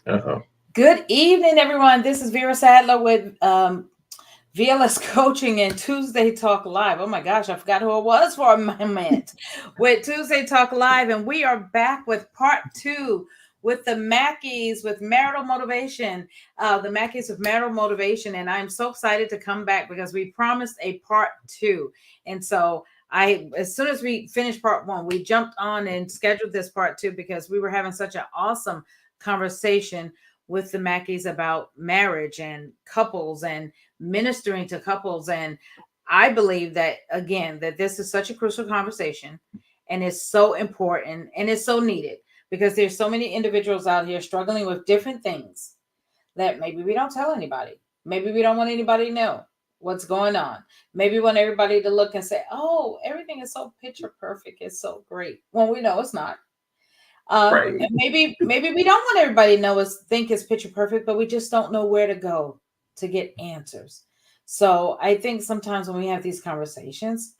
Uh-oh. Good evening, everyone. This is Vera Sadler with VLS Coaching and Tuesday Talk Live. Oh my gosh, I forgot who it was for a moment. With Tuesday Talk Live, and we are back with part two with the Mackeys with Marital Motivation. The Mackeys with Marital Motivation, and I'm so excited to come back because we promised a part two, and so. As soon as we finished part one, we jumped on and scheduled this part two because we were having such an awesome conversation with the Mackeys about marriage and couples and ministering to couples. And I believe that, again, that this is such a crucial conversation and it's so important and it's so needed because there's so many individuals out here struggling with different things that maybe we don't tell anybody. Maybe we don't want anybody to know what's going on. Maybe we want everybody to look and say, oh, everything is so picture perfect. It's so great. Well, we know it's not. Right. And maybe we don't want everybody to know us think it's picture perfect, but we just don't know where to go to get answers. So I think sometimes when we have these conversations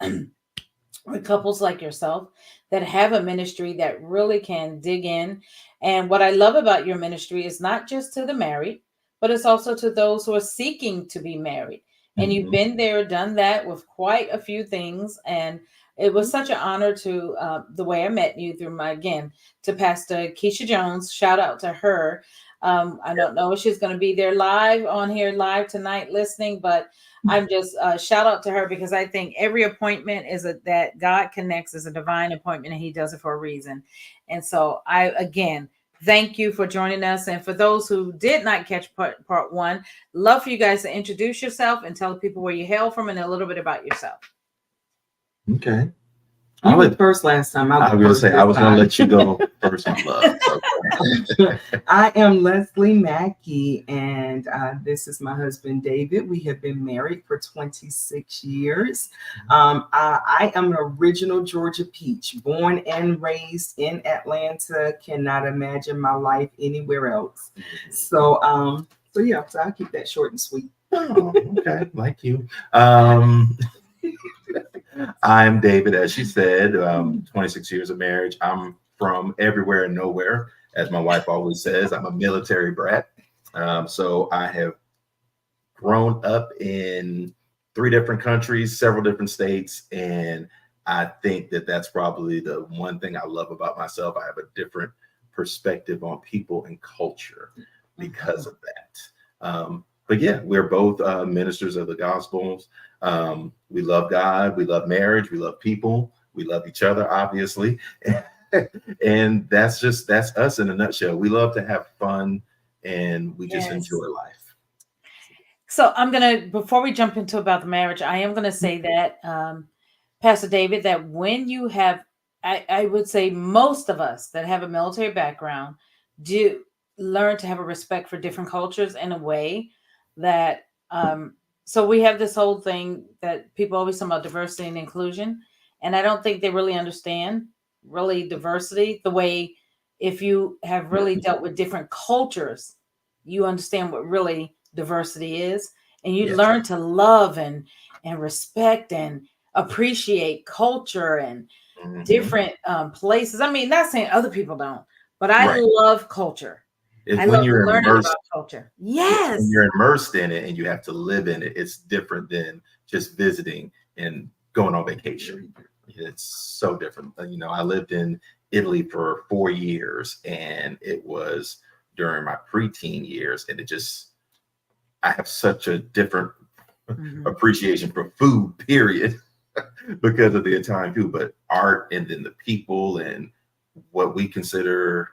with couples like yourself that have a ministry that really can dig in, and what I love about your ministry is not just to the married, but it's also to those who are seeking to be married. And you've been there, done that with quite a few things, and it was such an honor to the way I met you through to Pastor Keisha Jones. Shout out to her. I don't know if she's going to be there live tonight listening, but I'm just shout out to her because I think every appointment that God connects is a divine appointment and he does it for a reason. And so again, thank you for joining us. And for those who did not catch part one, love for you guys to introduce yourself and tell people where you hail from and a little bit about yourself. Okay. You went first last time. I was going to say, I was going to let you go first, my love. So. I am Leslie Mackey, and this is my husband, David. We have been married for 26 years. I am an original Georgia peach, born and raised in Atlanta. Cannot imagine my life anywhere else. So I'll keep that short and sweet. Oh, okay. Like you. I'm David, as she said, 26 years of marriage. I'm from everywhere and nowhere, as my wife always says. I'm a military brat. So I have grown up in 3 different countries, several different states. And I think that that's probably the one thing I love about myself. I have a different perspective on people and culture because of that. But yeah, we're both ministers of the Gospels. We love God. We love marriage. We love people. We love each other, obviously. And that's us in a nutshell. We love to have fun and we just enjoy life. So before we jump into about the marriage, I am going to say that, Pastor David, that when you have, I would say most of us that have a military background do learn to have a respect for different cultures in a way that, so we have this whole thing that people always talk about diversity and inclusion. And I don't think they really understand diversity the way if you have really dealt with different cultures, you understand what really diversity is. And you learn to love and respect and appreciate culture and different places. I mean, not saying other people don't, but I love culture. I love learning about culture. Yes. When you're immersed in it and you have to live in it, it's different than just visiting and going on vacation. It's so different. I lived in Italy for 4 years, and it was during my preteen years, and I have such a different appreciation for food, period, because of the Italian food, but art and then the people and what we consider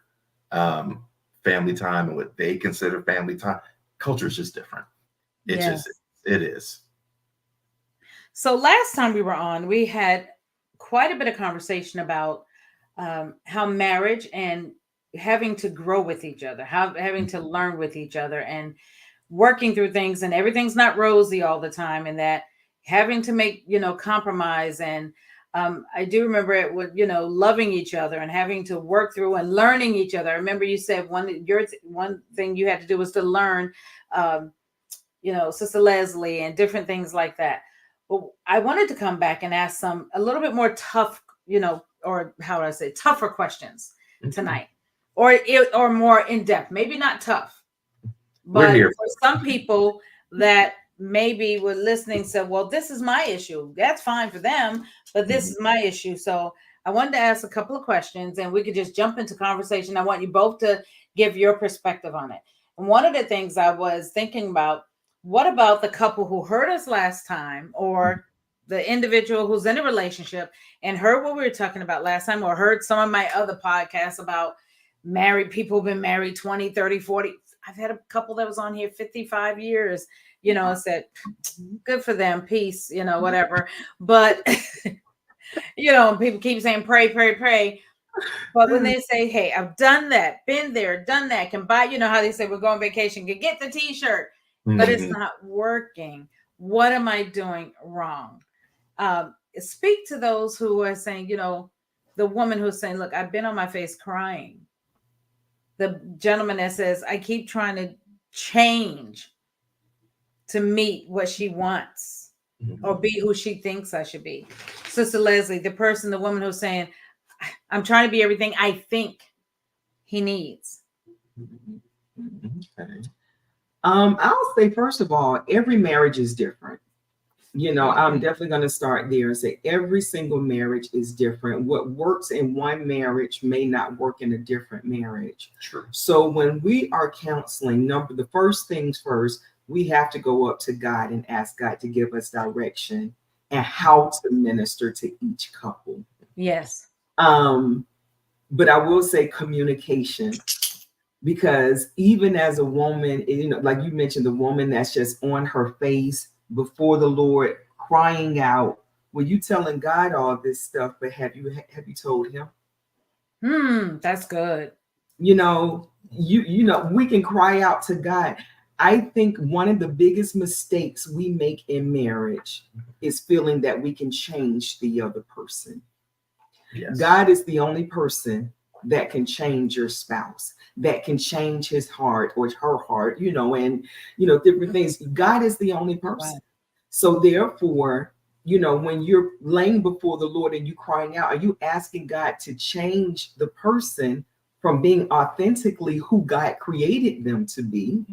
family time and what they consider family time. Culture is just different. It is. So last time we were on, we had quite a bit of conversation about how marriage and having to grow with each other, having to learn with each other and working through things, and everything's not rosy all the time, and that having to make, compromise. And I do remember it with, loving each other and having to work through and learning each other. I remember you said one thing you had to do was to learn, Sister Leslie and different things like that. But I wanted to come back and ask a little bit more tough, or how would I say, tougher questions tonight. or more in depth, maybe not tough, We're but here. for some people that maybe were listening said, well, this is my issue. That's fine for them, but this is my issue. So I wanted to ask a couple of questions and we could just jump into conversation. I want you both to give your perspective on it. And one of the things I was thinking about, what about the couple who heard us last time, or the individual who's in a relationship and heard what we were talking about last time, or heard some of my other podcasts about married people who've been married 20, 30, 40. I've had a couple that was on here 55 years, said, good for them, peace, whatever. But, people keep saying, pray, pray, pray. But when they say, hey, I've done that, been there, done that, can buy, how they say we're going on vacation, can get the t-shirt, but it's not working. What am I doing wrong? Speak to those who are saying, the woman who's saying, look, I've been on my face crying. The gentleman that says, I keep trying to change to meet what she wants or be who she thinks I should be. Sister Leslie, the woman who's saying, I'm trying to be everything I think he needs. Okay. I'll say, first of all, every marriage is different. I'm definitely going to start there and say every single marriage is different. What works in one marriage may not work in a different marriage. Sure. So when we are counseling, the first things first, we have to go up to God and ask God to give us direction and how to minister to each couple. Yes. But I will say communication, because even as a woman, like you mentioned, the woman that's just on her face before the Lord, crying out, well, you telling God all this stuff, but have you told him? That's good. We can cry out to God. I think one of the biggest mistakes we make in marriage is feeling that we can change the other person. Yes. God is the only person that can change your spouse, that can change his heart or her heart, and different things. God is the only person. Right. So therefore, when you're laying before the Lord and you crying out, are you asking God to change the person from being authentically who God created them to be,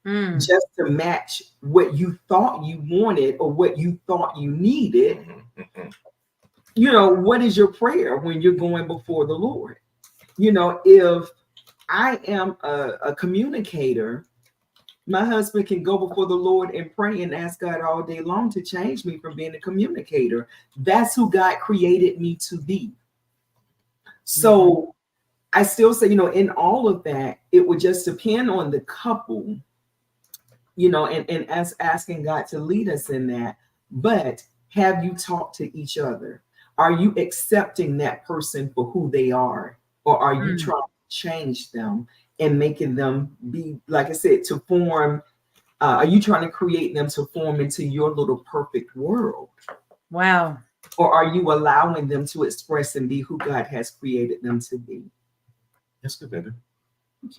just to match what you thought you wanted or what you thought you needed? What is your prayer when you're going before the Lord? If I am a communicator, my husband can go before the Lord and pray and ask God all day long to change me from being a communicator. That's who God created me to be. So I still say, in all of that, it would just depend on the couple, and us asking God to lead us in that. But have you talked to each other? Are you accepting that person for who they are? Or are you trying to change them and making them be, like I said, to form, are you trying to create them to form into your little perfect world? Wow. Or are you allowing them to express and be who God has created them to be? That's good, baby.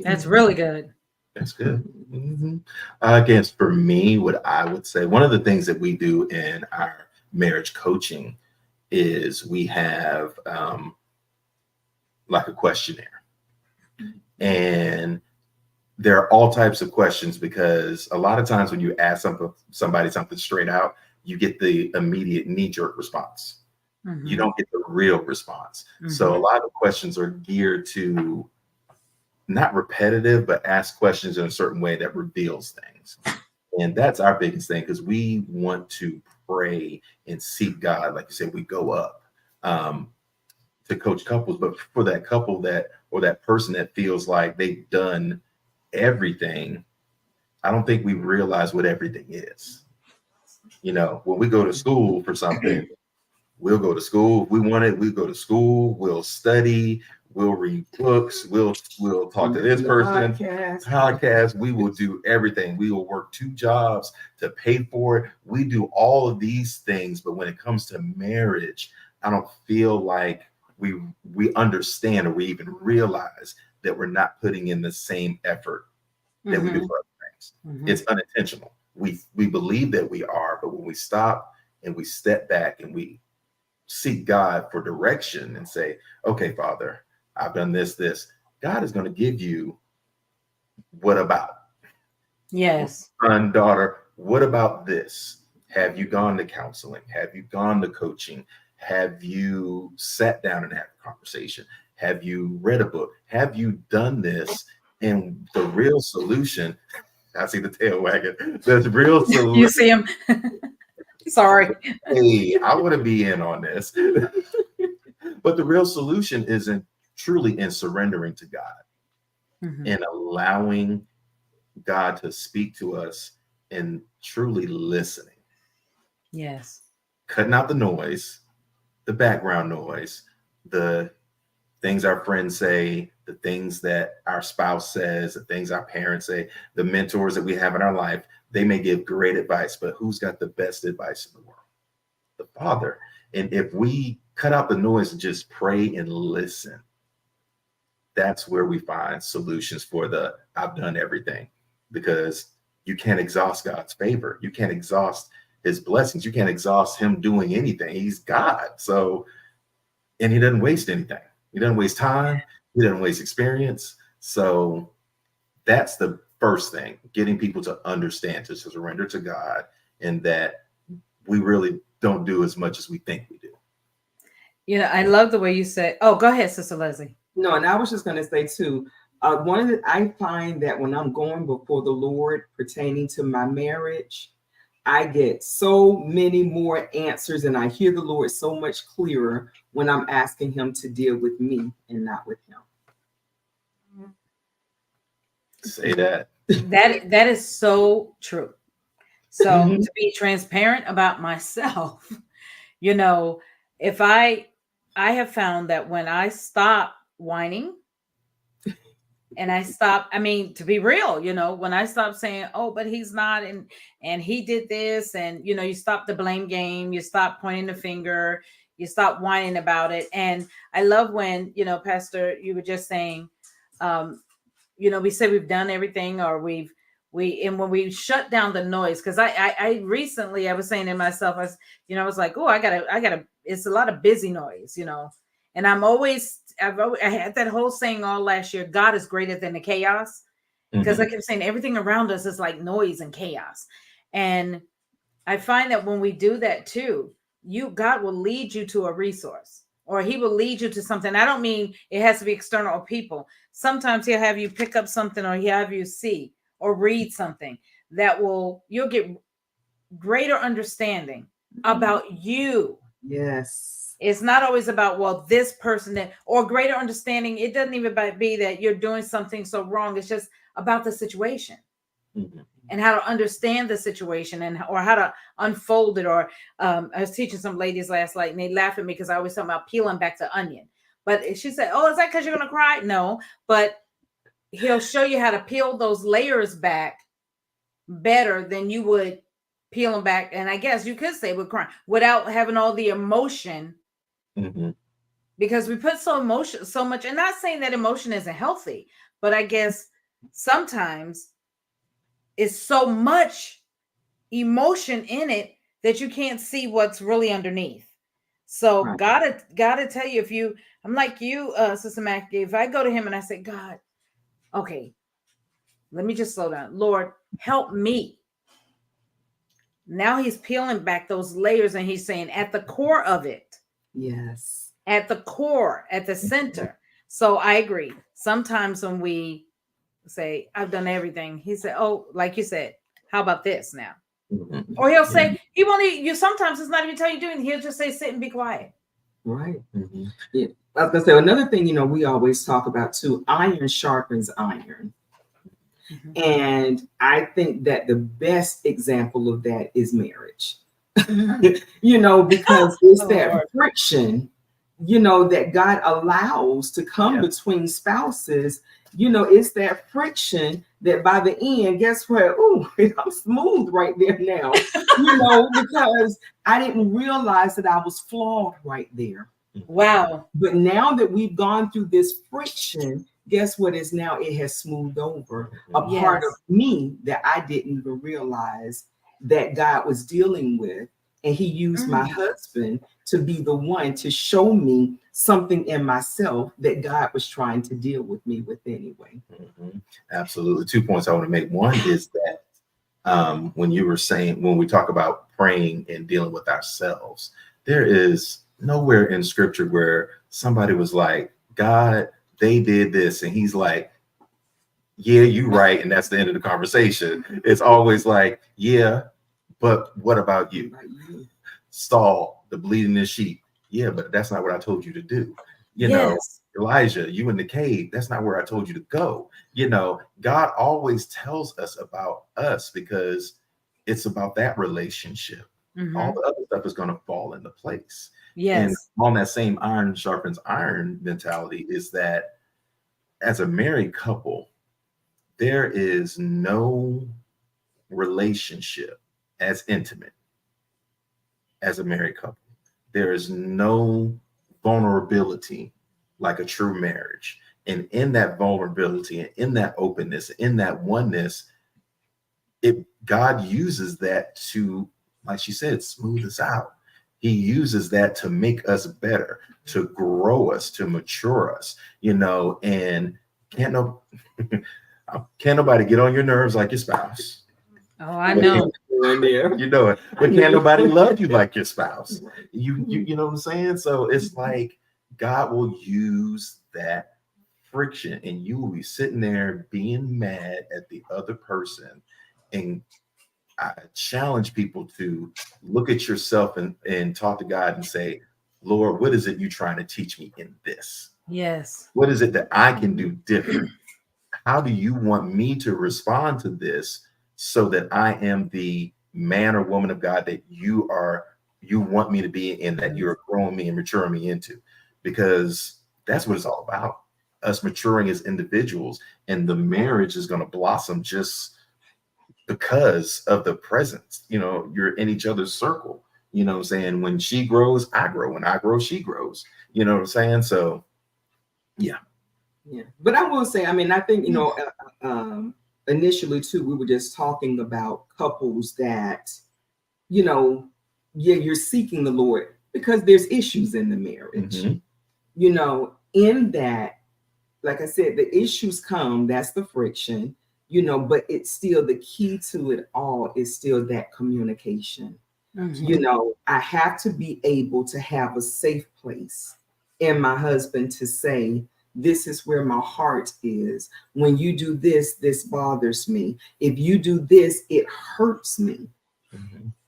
That's really good. That's good. I guess for me, what I would say, one of the things that we do in our marriage coaching is we have like a questionnaire. And there are all types of questions, because a lot of times when you ask somebody something straight out, you get the immediate knee-jerk response. You don't get the real response. So a lot of the questions are geared to not repetitive, but ask questions in a certain way that reveals things. And that's our biggest thing, because we want to pray and seek God. Like you said, we go up to coach couples, but for that couple or that person that feels like they've done everything, I don't think we realize what everything is. When we go to school for something, we'll go to school. If we want it, we go to school, we'll study, we'll read books, we'll talk to this person, podcast. We will do everything. We will work 2 jobs to pay for it. We do all of these things, but when it comes to marriage, I don't feel like we understand or we even realize that we're not putting in the same effort that we do for other things. It's unintentional. We believe that we are, but when we stop and we step back and we seek God for direction and say, okay, Father, I've done this, God is going to give you what about? Yes. Son, daughter, what about this? Have you gone to counseling? Have you gone to coaching? Have you sat down and had a conversation? Have you read a book? Have you done this? And the real solution, I see the tail wagging. The real You solution. see him. Sorry. Hey, I want to be in on this. But the real solution isn't truly in surrendering to God and allowing God to speak to us and truly listening. Yes. Cutting out the noise, the background noise, the things our friends say, the things that our spouse says, the things our parents say, the mentors that we have in our life. They may give great advice, but who's got the best advice in the world? The Father. And if we cut out the noise and just pray and listen, that's where we find solutions for the I've done everything, because you can't exhaust God's favor. You can't exhaust his blessings. You can't exhaust him doing anything. He's God. So, and he doesn't waste anything. He doesn't waste time. He doesn't waste experience. So that's the first thing, getting people to understand, to surrender to God, and that we really don't do as much as we think we do. You know, I love the way you said, oh, go ahead, Sister Leslie. No, and I was just going to say too, I find that when I'm going before the Lord pertaining to my marriage, I get so many more answers and I hear the Lord so much clearer when I'm asking him to deal with me and not with him. Say that. That is so true. So to be transparent about myself, you know, if I have found that when I stop whining and I stop, I mean, to be real, you know, when I stop saying, oh, but he's not, and he did this, and, you know, you stop the blame game, you stop pointing the finger, you stop whining about it. And I love when, you know, Pastor, you were just saying, you know, we say we've done everything, or and when we shut down the noise, because I recently, I was saying to myself, I was like, oh, I gotta, it's a lot of busy noise, you know, and I had that whole saying all last year, God is greater than the chaos, because I kept saying everything around us is like noise and chaos. And I find that when we do that too, God will lead you to a resource, or he will lead you to something. I don't mean it has to be external or people. Sometimes he'll have you pick up something, or he'll have you see or read something that you'll get greater understanding about you. Yes. It's not always about, well, this person or greater understanding. It doesn't even be that you're doing something so wrong. It's just about the situation and how to understand the situation or how to unfold it. Or I was teaching some ladies last night and they laugh at me because I always talk about peeling back the onion. But she said, oh, is that because you're going to cry? No, but he'll show you how to peel those layers back better than you would peel them back. And I guess you could say with crying without having all the emotion, because we put so much, and not saying that emotion isn't healthy, but I guess sometimes it's so much emotion in it that you can't see what's really underneath. So Right. gotta tell you, I'm like you, Sister Mackie, if I go to him and I say, God, okay, let me just slow down. Lord, help me. Now he's peeling back those layers and he's saying at the core of it. Yes. At the core, at the center. So I agree. Sometimes when we say, I've done everything, he said, oh, like you said, how about this now? Or he'll say, he won't you. Sometimes it's not even tell you doing. He'll just say, sit and be quiet. Right. Yeah. I was gonna say another thing, you know, we always talk about too, iron sharpens iron. And I think that the best example of that is marriage. You know, because it's that friction, you know, that God allows to come between spouses. You know, it's that friction that by the end, guess what? Oh, I'm smooth right there now, you know, because I didn't realize that I was flawed right there. Wow. But now that we've gone through this friction, guess what is now? It has smoothed over a part of me that I didn't even realize that God was dealing with. And he used my husband to be the one to show me something in myself that God was trying to deal with me with anyway. Absolutely. 2 points I want to make. One is that when you were saying, when we talk about praying and dealing with ourselves, there is nowhere in scripture where somebody was like, God, they did this. And he's like, yeah, you're right. And that's the end of the conversation. It's always like, yeah, but what about you? Saul, the bleeding the sheep. Yeah, but that's not what I told you to do. You know, Elijah, you in the cave. That's not where I told you to go. You know, God always tells us about us because it's about that relationship. All the other stuff is going to fall into place. And on that same iron sharpens iron mentality is that as a married couple, there is no relationship as intimate as a married couple. There is no vulnerability like a true marriage. And in that vulnerability and in that openness, in that oneness, God uses that to, like she said, smooth us out. He uses that to make us better, to grow us, to mature us, you know, and can't nobody get on your nerves like your spouse. Oh, I know. You know it. But can't nobody love you like your spouse. You know what I'm saying? So it's like God will use that friction and you will be sitting there being mad at the other person. And I challenge people to look at yourself and talk to God and say, Lord, what is it you're trying to teach me in this? Yes. What is it that I can do different? How do you want me to respond to this so that I am the man or woman of God that you want me to be and that you're growing me and maturing me into? Because that's what it's all about, us maturing as individuals, and the marriage is going to blossom just because of the presence. You know, you're in each other's circle. You know what I'm saying? When she grows, I grow. When I grow, she grows. You know what I'm saying? So, yeah. Yeah. But I will say, I mean, I think, you know, initially, too, we were just talking about couples that, you know, you're seeking the Lord because there's issues in the marriage. You know, in that, like I said, the issues come, that's the friction, you know, but it's still the key to it all is still that communication. You know, I have to be able to have a safe place in my husband to say, this is where my heart is. When you do this, this bothers me. If you do this, it hurts me.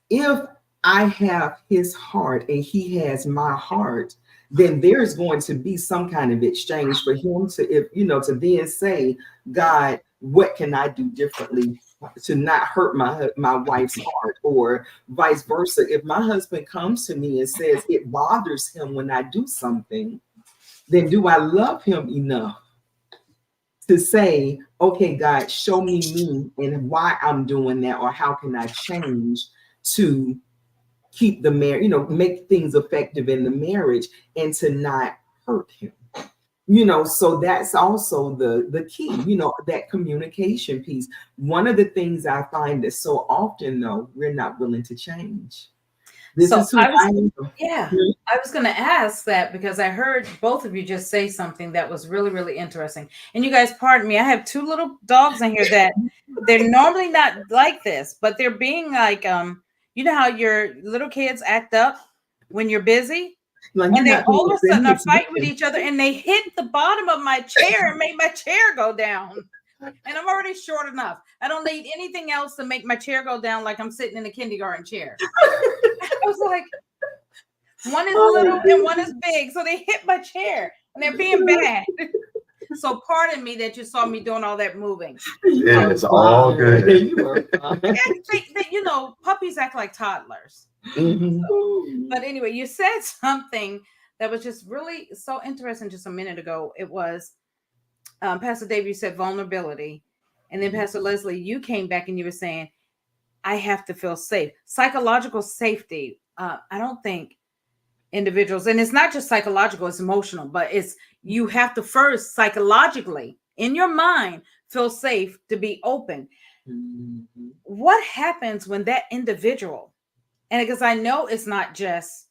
If I have his heart and he has my heart, then there's going to be some kind of exchange for him to, if you know, to then say, God, what can I do differently to not hurt my wife's heart, or vice versa? If my husband comes to me and says it bothers him when I do something, then do I love him enough to say, okay, God, show me and why I'm doing that, or how can I change to keep the marriage, you know, make things effective in the marriage and to not hurt him. You know, so that's also the key, you know, that communication piece. One of the things I find that so often, though, we're not willing to change. This is who I am. Yeah, I was going to ask that because I heard both of you just say something that was really, really interesting. And you guys, pardon me, I have two little dogs in here that they're normally not like this, but they're being like, you know how your little kids act up when you're busy? Like, and they all of a sudden are fighting with each other, and they hit the bottom of my chair and made my chair go down. And I'm already short enough. I don't need anything else to make my chair go down like I'm sitting in a kindergarten chair. I was like, one is little and one is big. So they hit my chair and they're being bad. So pardon me that you saw me doing all that moving. Yeah, it's all good. You know, puppies act like toddlers. So, but anyway, you said something that was just really so interesting just a minute ago. It was Pastor Dave, you said vulnerability. And then Pastor Leslie, you came back and you were saying, I have to feel safe. Psychological safety. I don't think individuals, and it's not just psychological, it's emotional, but it's you have to first psychologically in your mind feel safe to be open. What happens when that individual And because I know it's not just,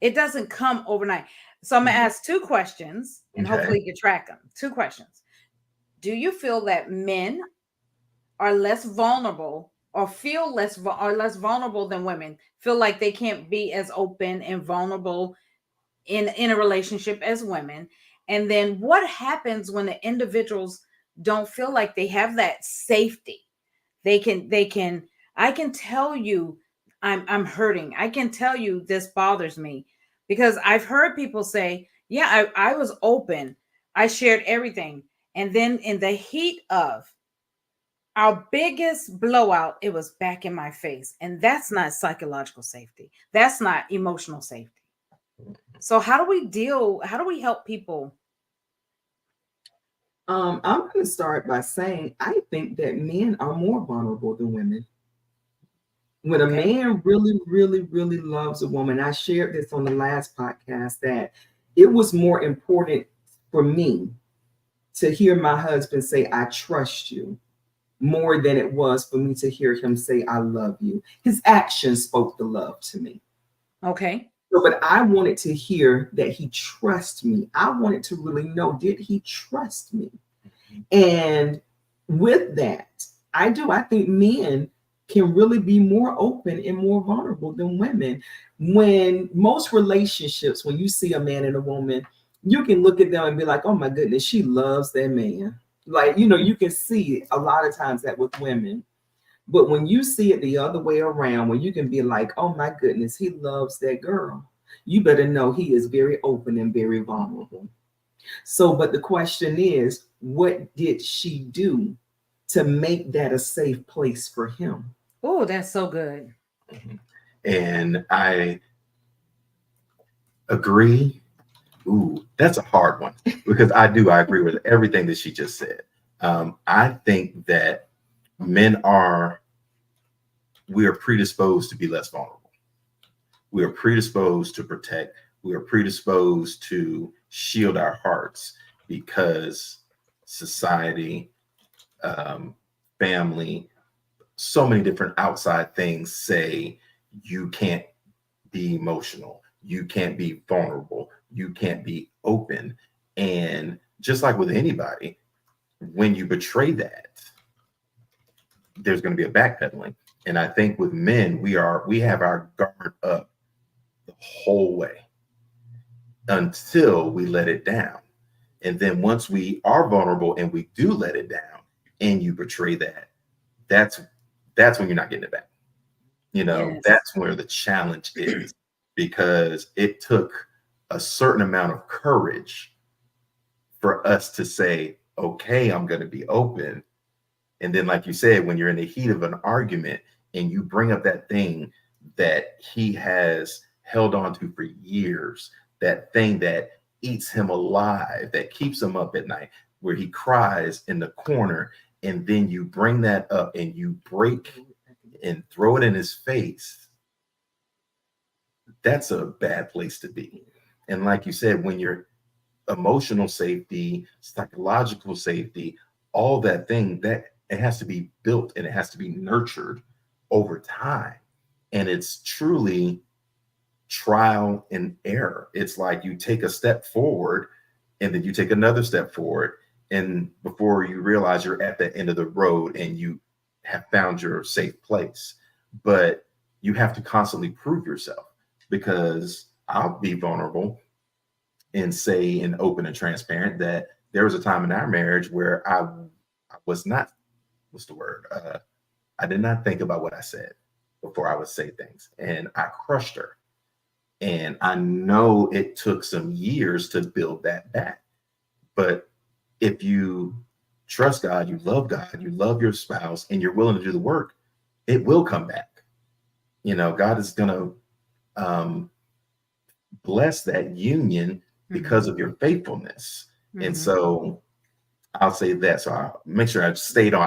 it doesn't come overnight. So I'm going to ask two questions and Okay. hopefully you can track them. Two questions. Do you feel that men are less vulnerable or feel less vulnerable than women? Feel like they can't be as open and vulnerable in a relationship as women? And then what happens when the individuals don't feel like they have that safety? They can I can tell you I'm hurting. I can tell you this bothers me, because I've heard people say, yeah, I was open. I shared everything. And then in the heat of our biggest blowout, it was back in my face. And that's not psychological safety. That's not emotional safety. So how do we help people? I'm going to start by saying I think that men are more vulnerable than women. When a Okay. man really, really, really loves a woman, I shared this on the last podcast, that it was more important for me to hear my husband say, I trust you, more than it was for me to hear him say, I love you. His actions spoke the love to me. Okay. So, but I wanted to hear that he trusts me. I wanted to really know, did he trust me? And with that, I think men can really be more open and more vulnerable than women. When most relationships, when you see a man and a woman, you can look at them and be like, oh my goodness, she loves that man. Like, you can see a lot of times that with women. But when you see it the other way around, when you can be like, oh my goodness, he loves that girl, you better know he is very open and very vulnerable. So, but the question is, what did she do to make that a safe place for him? Oh, that's so good. And I agree. Ooh, that's a hard one because I agree with everything that she just said. I think that men we are predisposed to be less vulnerable. We are predisposed to protect. We are predisposed to shield our hearts because society, family, so many different outside things say you can't be emotional, you can't be vulnerable, you can't be open. And just like with anybody, when you betray that, there's going to be a backpedaling. And I think with men, we have our guard up the whole way until we let it down. And then once we are vulnerable and we do let it down and you betray that, that's when you're not getting it back. Yes. That's where the challenge is, because it took a certain amount of courage for us to say, okay, I'm going to be open. And then, like you said, when you're in the heat of an argument and you bring up that thing that he has held on to for years, that thing that eats him alive, that keeps him up at night, where he cries in the corner, and then you bring that up and you break and throw it in his face, that's a bad place to be. And like you said, when your emotional safety, psychological safety, all that thing, that it has to be built and it has to be nurtured over time. And it's truly trial and error. It's like you take a step forward and then you take another step forward. And before you realize you're at the end of the road and you have found your safe place. But you have to constantly prove yourself, because I'll be vulnerable and say and open and transparent that there was a time in our marriage where I was not, what's the word? I did not think about what I said before I would say things, and I crushed her. And I know it took some years to build that back. But if you trust God, you love your spouse, and you're willing to do the work, it will come back. God is going to bless that union because of your faithfulness. And so I'll say that. So I'll make sure I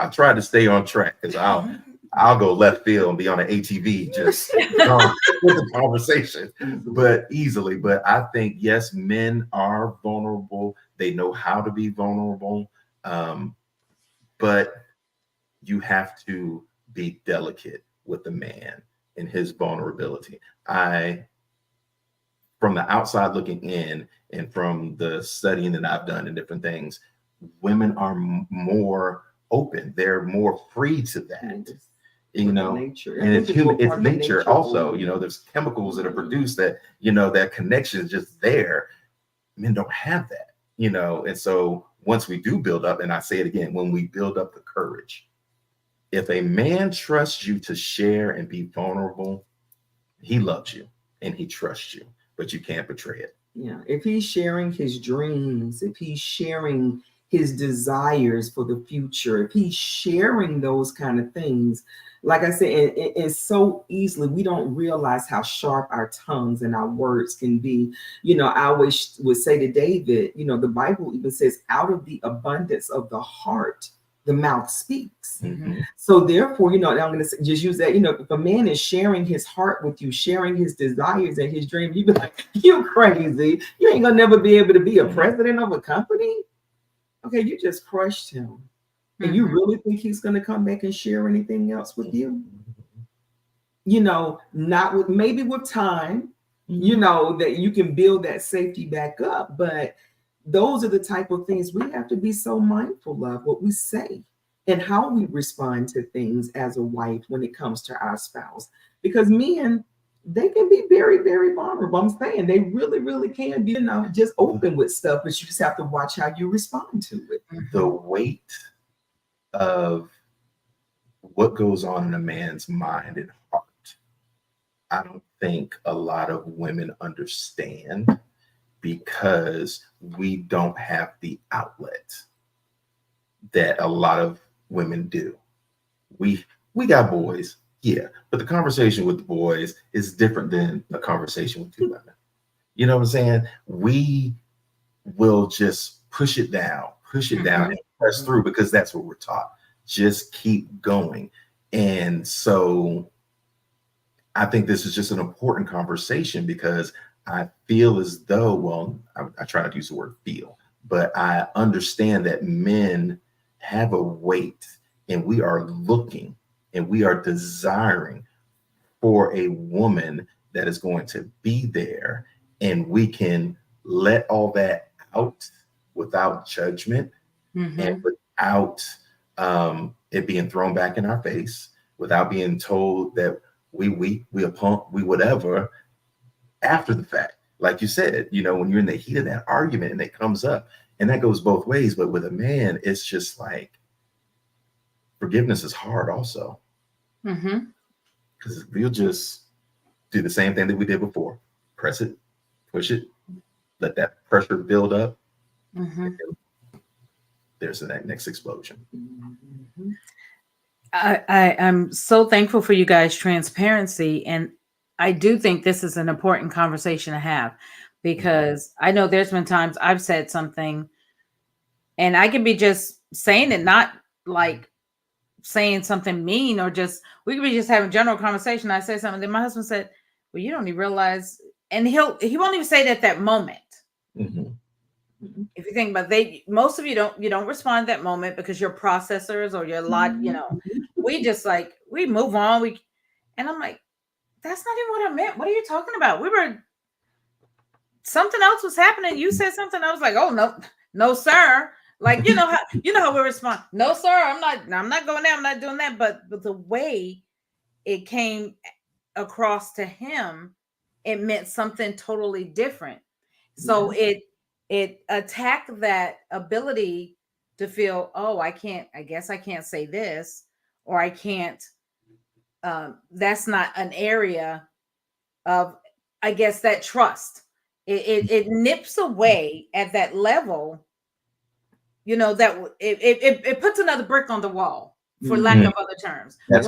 tried to stay on track, because I'll go left field and be on an ATV just with the conversation, but easily. But I think, yes, men are vulnerable. They know how to be vulnerable. But you have to be delicate with the man, in his vulnerability. From the outside looking in, and from the studying that I've done and different things, women are more open. They're more free to that. You know, nature. and it's human, it's nature also. You know, there's chemicals that are produced that, you know, that connection is just there. Men don't have that, you know. And so once we do build up, and I say it again, when we build up the courage, if a man trusts you to share and be vulnerable, he loves you and he trusts you, but you can't betray it. Yeah. If he's sharing his dreams, if he's sharing his desires for the future, if he's sharing those kind of things, like I said, it's so easily, we don't realize how sharp our tongues and our words can be. You know, I always would say to David, you know, the Bible even says, out of the abundance of the heart, the mouth speaks. Mhm. So therefore, you know, I'm going to just use that, you know, if a man is sharing his heart with you, sharing his desires and his dreams, you be like, you crazy. You ain't going to never be able to be a president of a company. Okay, you just crushed him. And you really think he's going to come back and share anything else with you? You know, not with, maybe with time, you know, that you can build that safety back up. But those are the type of things we have to be so mindful of, what we say and how we respond to things as a wife when it comes to our spouse. Because men, they can be very, very vulnerable. I'm saying they really, really can be, you know, just open with stuff, but you just have to watch how you respond to it. The weight of what goes on in a man's mind and heart, I don't think a lot of women understand, because we don't have the outlet that a lot of women do. We got boys, yeah, but the conversation with the boys is different than a conversation with two women. You know what I'm saying? We will just push it down and press through, because that's what we're taught. Just keep going. And so I think this is just an important conversation, because I feel as though, well, I try not to use the word feel, but I understand that men have a weight, and we are looking and we are desiring for a woman that is going to be there, and we can let all that out without judgment and without it being thrown back in our face, without being told that we a punk, we whatever, after the fact. Like you said, you know, when you're in the heat of that argument and it comes up, and that goes both ways. But with a man, it's just like, forgiveness is hard also. Because we'll just do the same thing that we did before. Press it, push it, let that pressure build up. There's the next explosion. I'm so thankful for you guys' transparency. And I do think this is an important conversation to have, because I know there's been times I've said something and I can be just saying it, not like saying something mean, or just, we could be just having general conversation. I say something, then my husband said, well, you don't even realize, and he won't even say it at that moment. If you think about it, most of you don't respond at that moment because you're processors or you're you know, we just like, we move on. And I'm like, that's not even what I meant. What are you talking about? Something else was happening. You said something. I was like, oh, no, sir. Like, you know how we respond. No, sir, I'm not going there. I'm not doing that. But the way it came across to him, it meant something totally different. So it attacked that ability to feel, oh, I guess I can't say this, or I can't, that's not an area of, I guess, that trust. It nips away at that level, you know, that it puts another brick on the wall, for lack of other terms. We're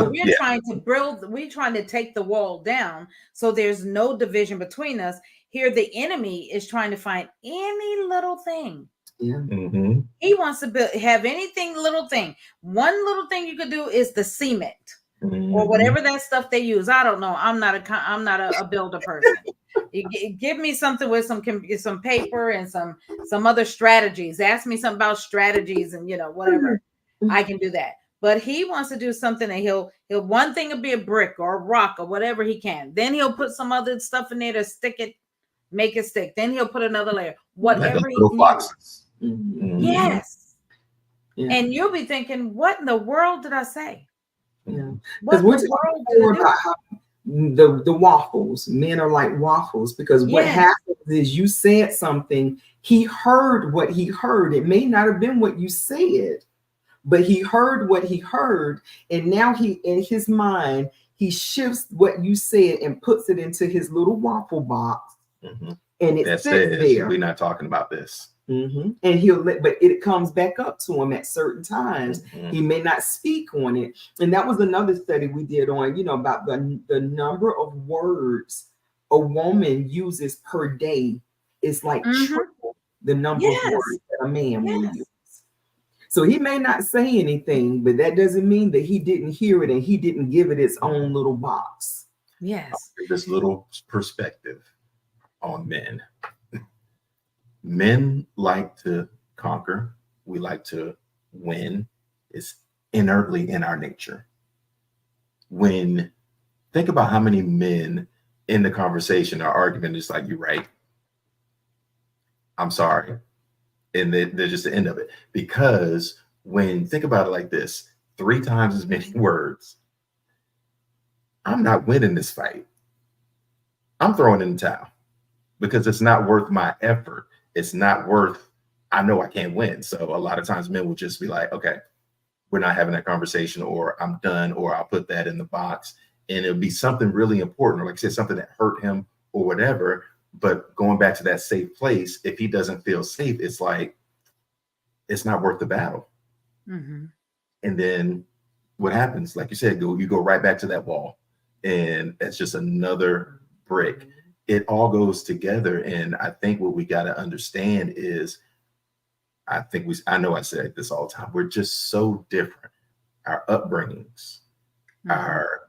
trying to take the wall down so there's no division between us. Here, the enemy is trying to find any little thing. He wants to have anything, little thing. One little thing you could do is the cement or whatever that stuff they use. I don't know. I'm not a builder person. Give me something with some paper and some other strategies. Ask me something about strategies and, you know, whatever. I can do that. but he wants to do something, and he'll one thing will be a brick or a rock or whatever he can. Then he'll put some other stuff in there to stick it, make it stick. Then he'll put another layer, whatever like he little foxes. Yes. Yeah. And you'll be thinking, what in the world did I say? Yeah. What in the world did I do? About how the waffles, men are like waffles, because what happens is you said something, he heard what he heard. It may not have been what you said, but he heard what he heard, and now he, in his mind, he shifts what you said and puts it into his little waffle box, and it sits there. We're not talking about this. And but it comes back up to him at certain times. He may not speak on it. And that was another study we did on, about the number of words a woman uses per day is like triple the number of words that a man will use. So he may not say anything, but that doesn't mean that he didn't hear it and he didn't give it its own little box. Yes. This little perspective on men. Men like to conquer. We like to win. It's inertly in our nature. Think about how many men in the conversation or argument is like, you're right, I'm sorry, and they're just the end of it. Because think about it like this, 3 times as many words, I'm not winning this fight. I'm throwing in the towel because it's not worth my effort. It's not worth, I know I can't win. So a lot of times men will just be like, okay, we're not having that conversation, or I'm done, or I'll put that in the box. And it'll be something really important, or like I said, something that hurt him or whatever. But going back to that safe place, if he doesn't feel safe, it's like, it's not worth the battle. And then what happens? Like you said, you go right back to that wall, and it's just another brick. It all goes together. And I think what we got to understand is, I know I say this all the time, we're just so different. Our upbringings, our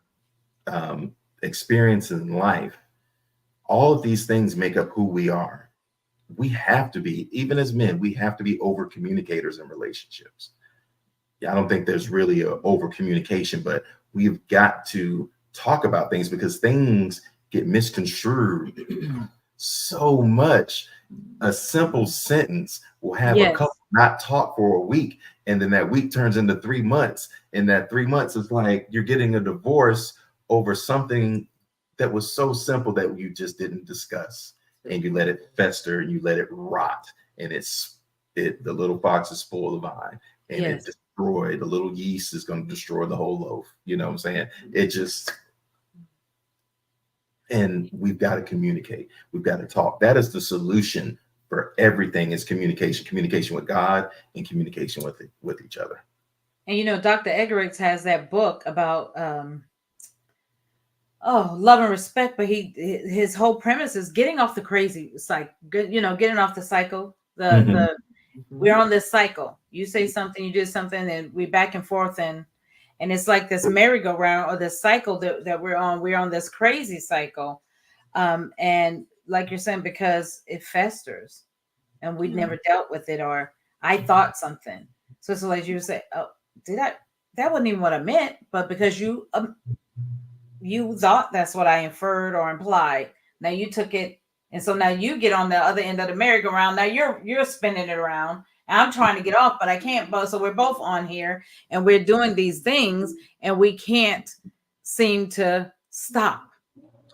experience in life, all of these things make up who we are. We have to be, even as men, we have to be over communicators in relationships. I don't think there's really a over communication, but we've got to talk about things because things get misconstrued so much. A simple sentence will have a couple not talk for a week, and then that week turns into 3 months, and that 3 months is like you're getting a divorce over something that was so simple that you just didn't discuss, and you let it fester and you let it rot, and the little fox is full of vine, and it destroyed. The little yeast is going to destroy the whole loaf. You know what I'm saying? And we've got to communicate. We've got to talk. That is the solution for everything, is communication with God and communication with each other. And Dr. Eggerichs has that book about love and respect, but his whole premise is getting off the crazy getting off the cycle. We're on this cycle. You say something, you do something, and we back and forth, and it's like this merry-go-round, or this cycle that we're on. We're on this crazy cycle. And like you're saying, because it festers and we never dealt with it, or I thought something. So it's like you say, oh, that wasn't even what I meant, but because you thought that's what I inferred or implied. Now you took it. And so now you get on the other end of the merry-go-round. Now you're spinning it around. And I'm trying to get off, but I can't. So we're both on here, and we're doing these things, and we can't seem to stop.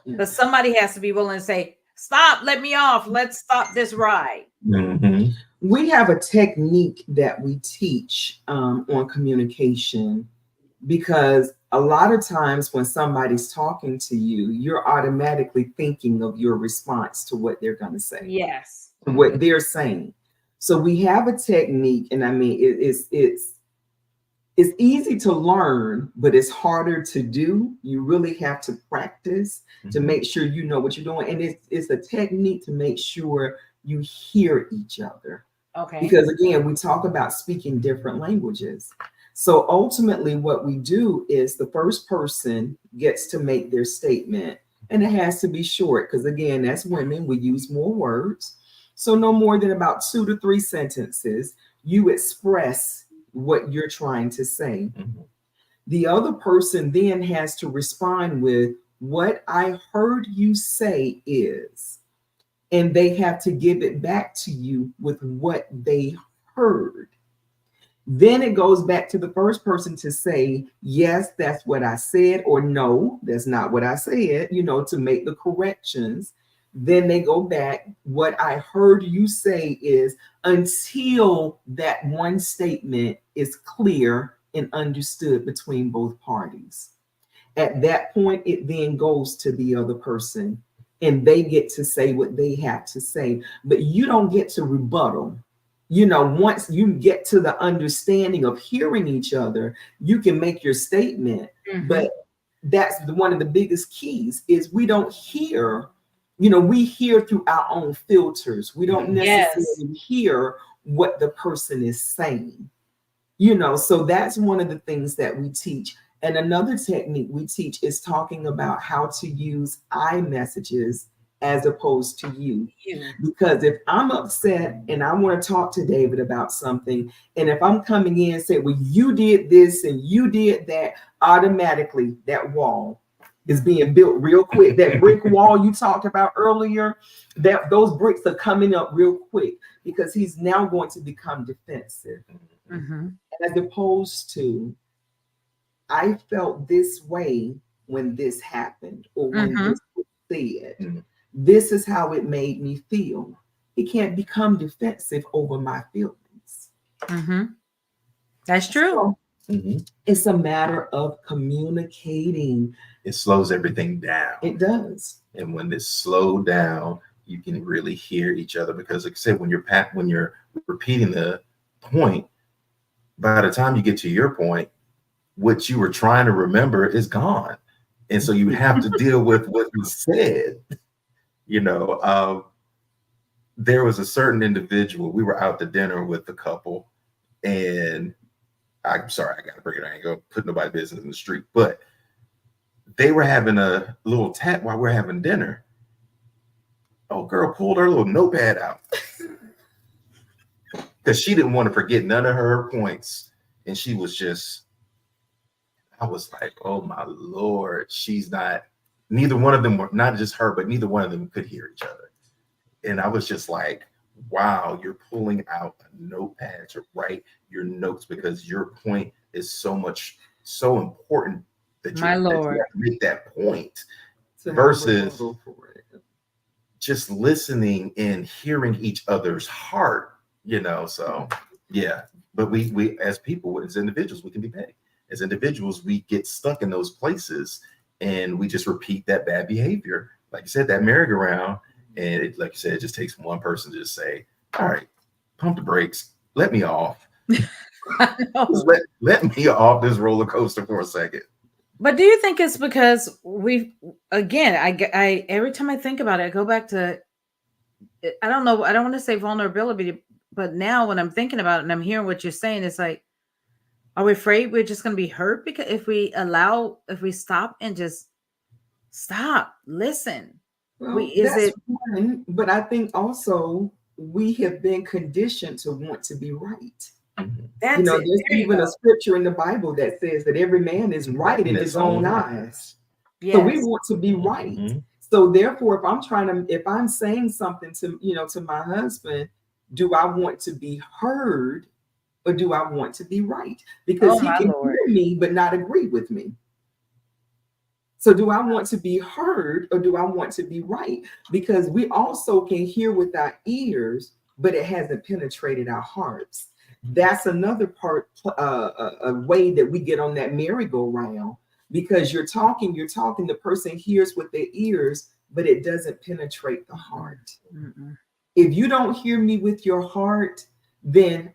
But somebody has to be willing to say, stop, let me off. Let's stop this ride. We have a technique that we teach on communication, because a lot of times when somebody's talking to you, you're automatically thinking of your response to what they're going to say. Yes. What they're saying. So we have a technique, and I mean, it's easy to learn, but it's harder to do. You really have to practice to make sure you know what you're doing. And it's a technique to make sure you hear each other. Okay. Because again, we talk about speaking different languages. So ultimately what we do is the first person gets to make their statement, and it has to be short, because again, as women, we use more words. So no more than about 2 to 3 sentences, you express what you're trying to say. Mhm. The other person then has to respond with, what I heard you say is, and they have to give it back to you with what they heard. Then it goes back to the first person to say, yes, that's what I said, or no, that's not what I said, to make the corrections. Then they go back, what I heard you say is, until that one statement is clear and understood between both parties. At that point, it then goes to the other person and they get to say what they have to say, but you don't get to rebuttal. Once you get to the understanding of hearing each other, you can make your statement. Mhm. But that's one of the biggest keys is we don't hear, we hear through our own filters. We don't necessarily hear what the person is saying, so that's one of the things that we teach. And another technique we teach is talking about how to use I messages as opposed to you. Because if I'm upset and I want to talk to David about something, and if I'm coming in and say, well, you did this and you did that, automatically that wall is being built real quick. That brick wall you talked about earlier, that those bricks are coming up real quick because he's now going to become defensive. Mm-hmm. As opposed to, I felt this way when this happened or when this was said. This is how it made me feel. He can't become defensive over my feelings. Mm-hmm. That's true. So, it's a matter of communicating. It slows everything down. It does. And when it's slowed down, you can really hear each other because, like I said, when you're repeating the point, by the time you get to your point, what you were trying to remember is gone. And so you have to deal with what was said. There was a certain individual, we were out to dinner with the couple, and I'm sorry, I got to bring it. I ain't going to put nobody's business in the street, but they were having a little chat while we're having dinner. Oh, girl pulled her little notepad out because she didn't want to forget none of her points. And she was just, I was like, oh my Lord, neither one of them were, not just her, but neither one of them could hear each other. And I was just like, wow, you're pulling out a notepad to write your notes because your point is so important that you have to make that point versus just listening and hearing each other's heart, so yeah. But we as people, as individuals, we can be petty. As individuals, we get stuck in those places and we just repeat that bad behavior. Like you said, that merry-go-round. And like you said, it just takes one person to just say, all right, pump the brakes, let me off. let me off this roller coaster for a second. But do you think it's because I every time I think about it, I go back to, I don't know, I don't want to say vulnerability, but now when I'm thinking about it and I'm hearing what you're saying, it's like, are we afraid we're just going to be hurt? Because if we stop and just stop, listen. Well, but I think also we have been conditioned to want to be right. There's even a scripture in the Bible that says that every man is right in his own eyes. Yes. So we want to be right. Mm-hmm. So therefore, if I'm saying something to my husband, do I want to be heard or do I want to be right? Because he can hear me but not agree with me. So do I want to be heard or do I want to be right? Because we also can hear with our ears, but it hasn't penetrated our hearts. That's another part, a way that we get on that merry-go-round, because you're talking, the person hears with their ears, but it doesn't penetrate the heart. Mm-mm. If you don't hear me with your heart, then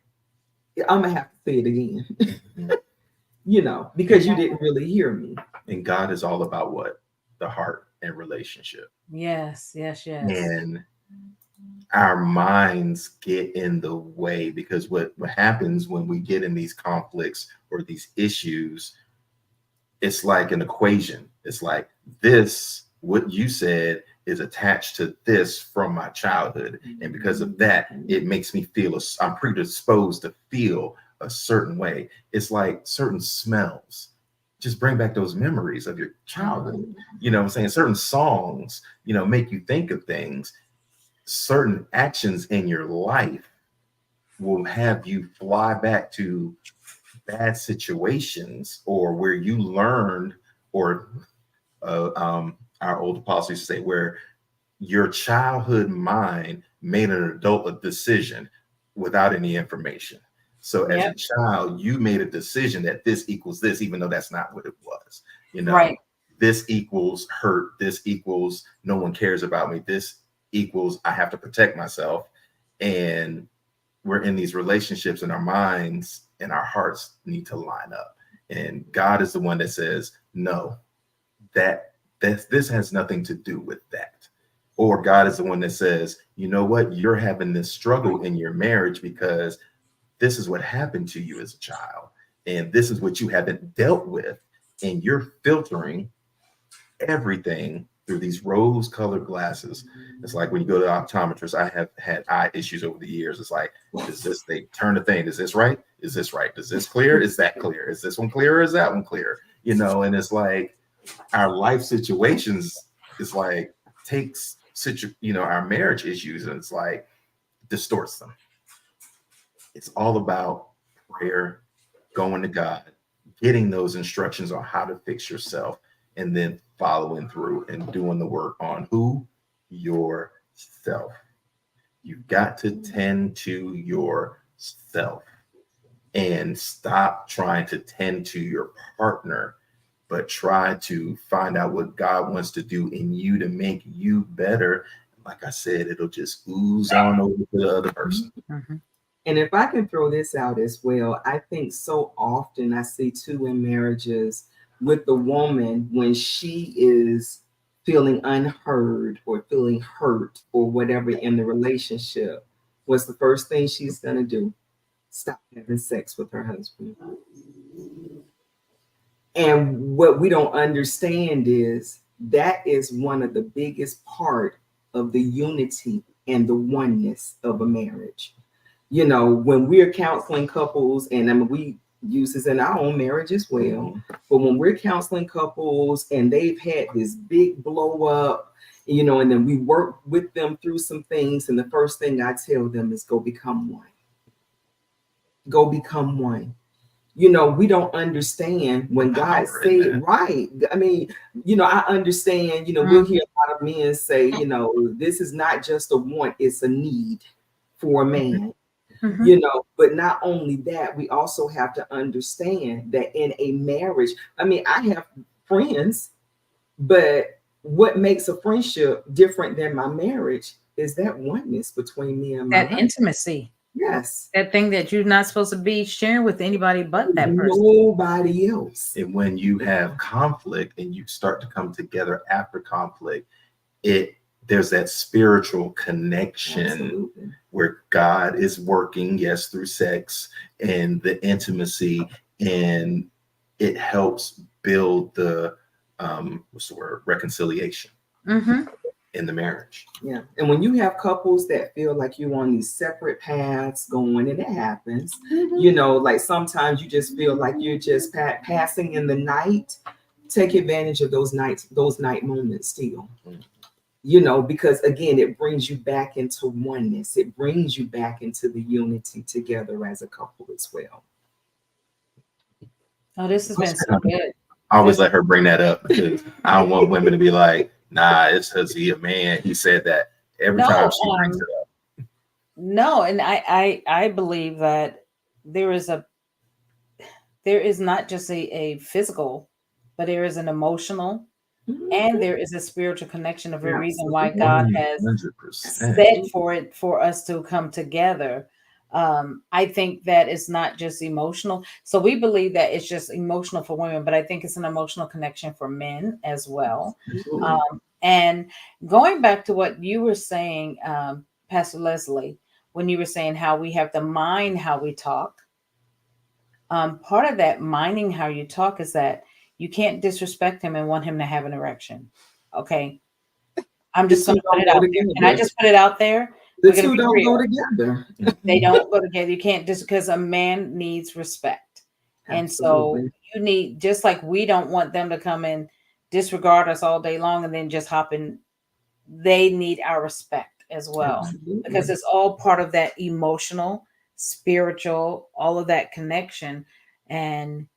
I'm going to have to say it again. Because you didn't really hear me. And God is all about what? The heart and relationship. Yes. And our minds get in the way because what happens when we get in these conflicts or these issues, it's like an equation. It's like this, what you said is attached to this from my childhood. And because of that, it makes me feel, I'm predisposed to feel a certain way. It's like certain smells just bring back those memories of your childhood. You know what I'm saying? Certain songs, make you think of things. Certain actions in your life will have you fly back to bad situations or where you learned, or our old apostles used to say, where your childhood mind made an adult decision without any information. So as a child, you made a decision that this equals this, even though that's not what it was. Right. This equals hurt. This equals no one cares about me. This equals I have to protect myself. And we're in these relationships, and our minds and our hearts need to line up. And God is the one that says, no, this has nothing to do with that. Or God is the one that says, you know what, you're having this struggle in your marriage because this is what happened to you as a child. And this is what you haven't dealt with. And you're filtering everything through these rose-colored glasses. It's like when you go to the optometrist, I have had eye issues over the years. It's like, they turn the thing, is this right? Is this right? Is this clear? Is that clear? Is this one clear or is that one clear? And it's like our life situations is like takes our marriage issues, and it's like distorts them. It's all about prayer, going to God, getting those instructions on how to fix yourself, and then following through and doing the work on who? Yourself. You've got to tend to yourself and stop trying to tend to your partner, but try to find out what God wants to do in you to make you better. Like I said, it'll just ooze on over to the other person. Mm-hmm. And if I can throw this out as well, I think so often I see too in marriages with the woman, when she is feeling unheard or feeling hurt or whatever in the relationship, what's the first thing she's going to do? Stop having sex with her husband. And what we don't understand is that is one of the biggest part of the unity and the oneness of a marriage. When we're counseling couples, and we use this in our own marriage as well, but when we're counseling couples and they've had this big blow up, and then we work with them through some things, and the first thing I tell them is go become one. Go become one. We don't understand when God said, right. I mean, I understand, we'll hear a lot of men say, this is not just a want, it's a need for a man. Mm-hmm. But not only that, we also have to understand that in a marriage, I mean, I have friends, but what makes a friendship different than my marriage is that oneness between me and my husband. Intimacy. Yes. That thing that you're not supposed to be sharing with anybody but that person. Nobody else. And when you have conflict and you start to come together after conflict, there's that spiritual connection. Absolutely. Where God is working, yes, through sex and the intimacy, and it helps build the reconciliation in the marriage. Yeah. And when you have couples that feel like you're on these separate paths going, and it happens, like sometimes you just feel like you're just passing in the night, take advantage of those night moments still. Because again, it brings you back into oneness. It brings you back into the unity together as a couple as well. Oh, this has been so good. I always let her bring that up because I don't want women to be like, nah, it's because he a man. He said that every time she brings it up. No, and I believe that there is not just a physical, but there is an emotional, and there is a spiritual connection, of a reason why God has 100%. Said for us to come together. I think that it's not just emotional. So we believe that it's just emotional for women, but I think it's an emotional connection for men as well. And going back to what you were saying, Pastor Leslie, when you were saying how we have to mind how we talk, part of that minding how you talk is that you can't disrespect him and want him to have an erection. Okay. I'm just going to put it out there. Can I just put it out there? The We're gonna two be don't go real. together. They don't go together. You can't, just because a man needs respect. And so Absolutely. you need, just like we don't want them to come and disregard us all day long and then just hop in, they need our respect as well, because Absolutely. it's all part of that emotional, spiritual, all of that connection. And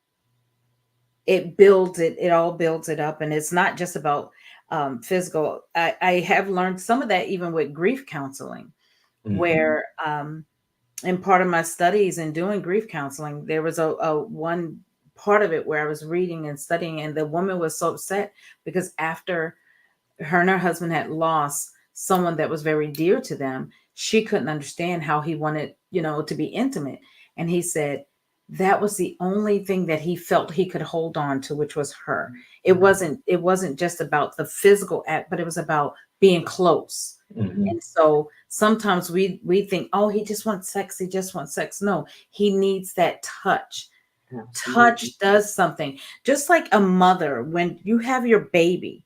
it all builds it up. And it's not just about physical. I have learned some of that even with grief counseling, where in part of my studies and doing grief counseling, there was a one part of it where I was reading and studying, and the woman was so upset because after her and her husband had lost someone that was very dear to them, she couldn't understand how he wanted, to be intimate. And he said that was the only thing that he felt he could hold on to, which was her. It wasn't just about the physical act, but it was about being close. And so sometimes we think, oh, he just wants sex, he just wants sex. No, he needs that touch. Absolutely. Touch does something. Just like a mother, when you have your baby,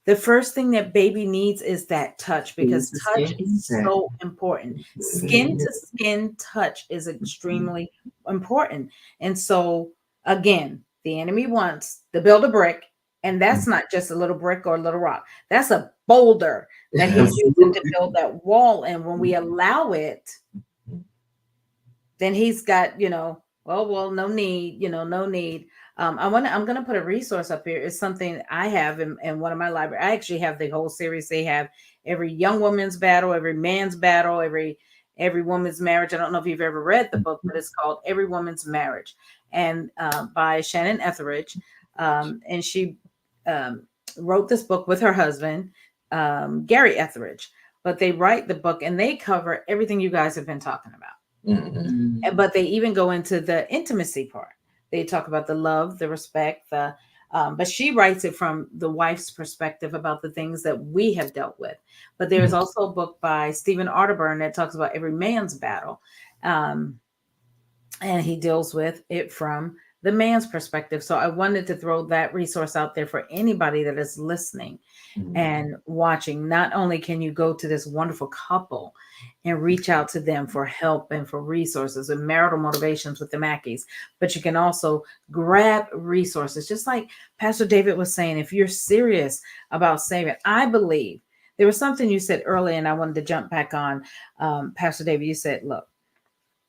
the first thing that baby needs is that touch, because Skin to touch skin is contact. so important. Skin to skin touch is extremely important. And so again, the enemy wants to build a brick, and that's not just a little brick or a little rock. That's a boulder that he's using to Absolutely. build that wall. And when we allow it, then he's got, well, no need, no need. I'm going to put a resource up here. It's something I have in one of my libraries. I actually have the whole series. They have every young woman's battle, every man's battle, every woman's marriage. I don't know if you've ever read the book, but it's called Every Woman's Marriage, and by Shannon Etheridge. And she wrote this book with her husband, Gary Etheridge. But they write the book and they cover everything you guys have been talking about. But they even go into the intimacy part. They talk about the love, the respect, but she writes it from the wife's perspective about the things that we have dealt with. But there's also a book by Stephen Arterburn that talks about every man's battle. And he deals with it from the man's perspective. So I wanted to throw that resource out there for anybody that is listening and watching. Not only can you go to this wonderful couple and reach out to them for help and for resources and marital motivations with the Mackeys, but you can also grab resources. Just like Pastor David was saying, if you're serious about saving, I believe there was something you said earlier, and I wanted to jump back on. Pastor David, you said, look,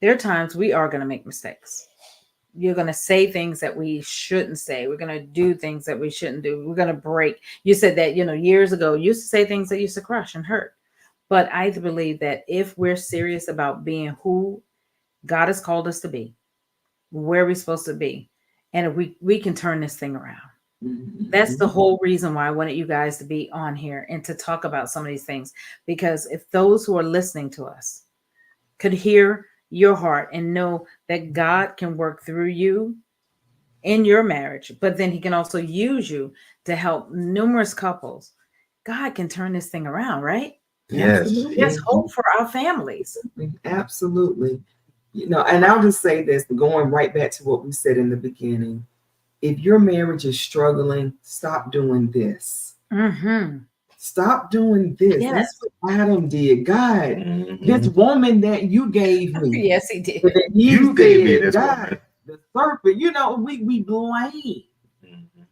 there are times we are going to make mistakes. You're going to say things that we shouldn't say. We're going to do things that we shouldn't do. We're going to break. You said that, years ago, you used to say things that used to crush and hurt. But I believe that if we're serious about being who God has called us to be, where we're supposed to be, and if we can turn this thing around. That's the whole reason why I wanted you guys to be on here and to talk about some of these things. Because if those who are listening to us could hear your heart and know that God can work through you in your marriage, but then he can also use you to help numerous couples, God can turn this thing around, right? Yes. There's hope for our families. Absolutely. And I'll just say this, going right back to what we said in the beginning. If your marriage is struggling, stop doing this. Stop doing this. Yes. That's what Adam did. God, this woman that you gave me. Yes, he did. You gave me this woman. The serpent, we blame.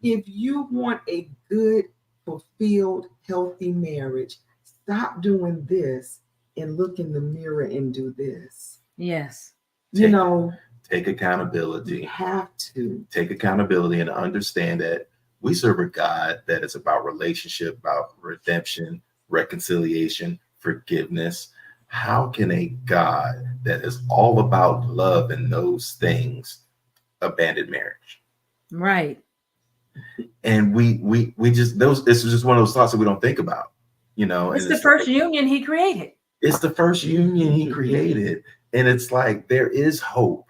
If you want a good, fulfilled, healthy marriage, stop doing this and look in the mirror and do this. Yes. Take accountability. You have to take accountability and understand that we serve a God that is about relationship, about redemption, reconciliation, forgiveness. How can a God that is all about love and those things abandon marriage? Right. And we just this is just one of those thoughts that we don't think about, It's the first union he created. It's the first union he created. And it's like there is hope.